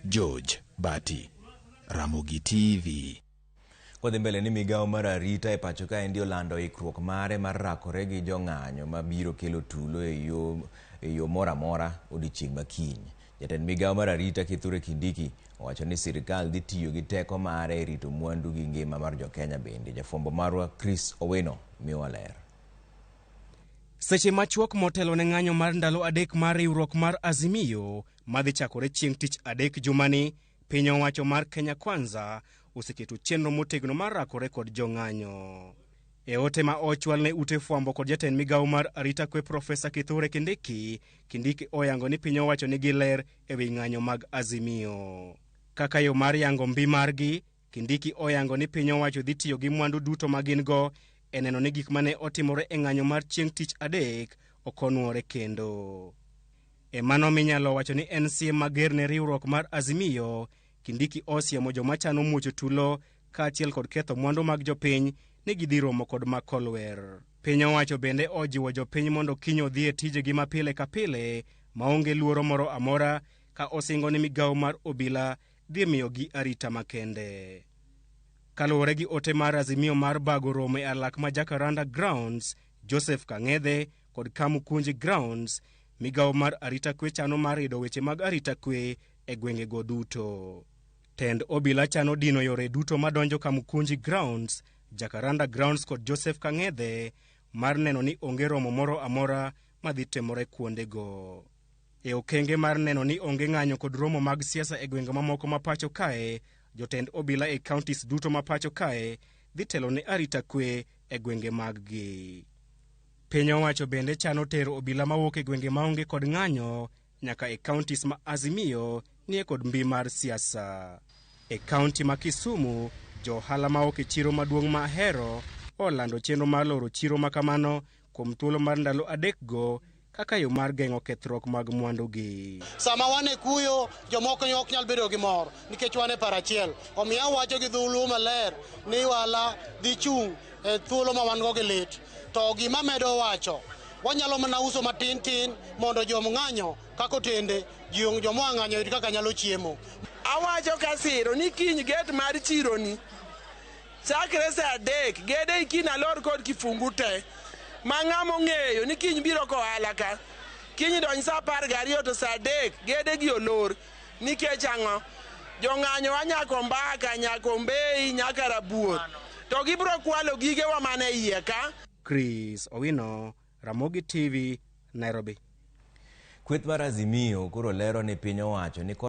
George Bati, Ramogi TV. Kodhi mbele ni migao mar arita e pacho ka ndio lando ikruok mare mar rakore gi jong'anyo mabiro kelo tulo e yo mora mora odiochieng' makiny. Jatend migao mar arita Kithure Kindiki owacho ni sirikal dhi tiyo gi teko mare e rito mwandu gi ngima mar jokenya bende. Jafwambo marwa Chris Owino miwa ler. Seche machuok motelo ne ng'anyo mar ndalo adek mar riwruok mar Azimio madhi chakore chieng' tich adek jumani, piny owacho mar Kenya Kwanza oseketo chenro motegno mar rakore kod jong'anyo. E ote ma ochwal ne ute fwambo kod jatend migao mar arita kwe Profesa Kithure Kindiki, Kindiki oyango ni piny owacho nigi ler e wi ng'anyo mag Azimio. Kaka yo mar yango mbi margi, Kindiki oyango ni piny owacho dhi tiyo gi mwandu duto ma gin go e neno ni gik mane otimore e ng'anyo mar chieng' tich adek okonuore kendo. E mano minyalo wacho ni en siem mager ne riwruok mar Azimio, Kindiki osiemo joma chano muocho tulo kaachiel kod ketho mwandu mag jopiny ni gidhi romo kod makolwer. Piny owacho bende ojiwo jopiny mondo kiny odhi e tijegi mapile ka pile maonge luoro moro amora, ka osingo ni migao mar obila dhi miyogi arita makende. Kaluwore gi ote mar Azimio mar bago romo e alak ma Jacaranda Grounds, Joseph Kang'ethe kod Kamukunji Grounds, migao mar arita kwe chano mar rido weche mag arita kwe e gwengego duto. Tend obila chano dino yore duto madonjo Kamukunji Grounds, Jacaranda Grounds kod Joseph Kang'ethe mar neno ni onge romo moro amora madhi temore kuondego. E okenge mar neno ni onge ng'anyo kod romo mag siasa e gwenge mamoko ma pacho kae, jotend obila e counties duto ma pacho kae dhi telo ne arita kwe e gwenge mag-gi. Piny owacho bende chano tero obila mawuok e gwenge maonge kod ng'anyo nyaka e counties ma Azimio nie kod mbi mar siasa. E county ma Kisumu, johala maok e chiro maduong' ma Ahero olando chenro mar loro chiro makamano kuom thuolo mar ndalo adekgo kaka yo mar geng'o kethruok mag mwandugi. Sama wan e kuyo, jomoko ok nyal bedo gi mor nikech wan e parachiel. Omiyo awacho gi dhulu maler ni wala dhi chung' e thuolo ma wan go gi lit. To gima medo wacho, wanyalo mana uso matin tin mondo jomng'anyo kako tende joma ng'anyo yud kaka nyalo chiemo. Awacho kasiro ni kiny get mar chironi chakre sa adek gede ikina lor kod kifungu te. Mang'amo ng'eyo ni kiny biro kohala ka. Kiny donj sa 12 to sa adek gede gi olor nikech ang'o? Jong'anyo anyako mbaka, nyako mbei, nyaka rabuor. To gibiro kwalo gigewa mane iye ka. Chris Owino, Ramogi TV, Nairobi. Kweth mar Azimio koro lero ni piny owacho ni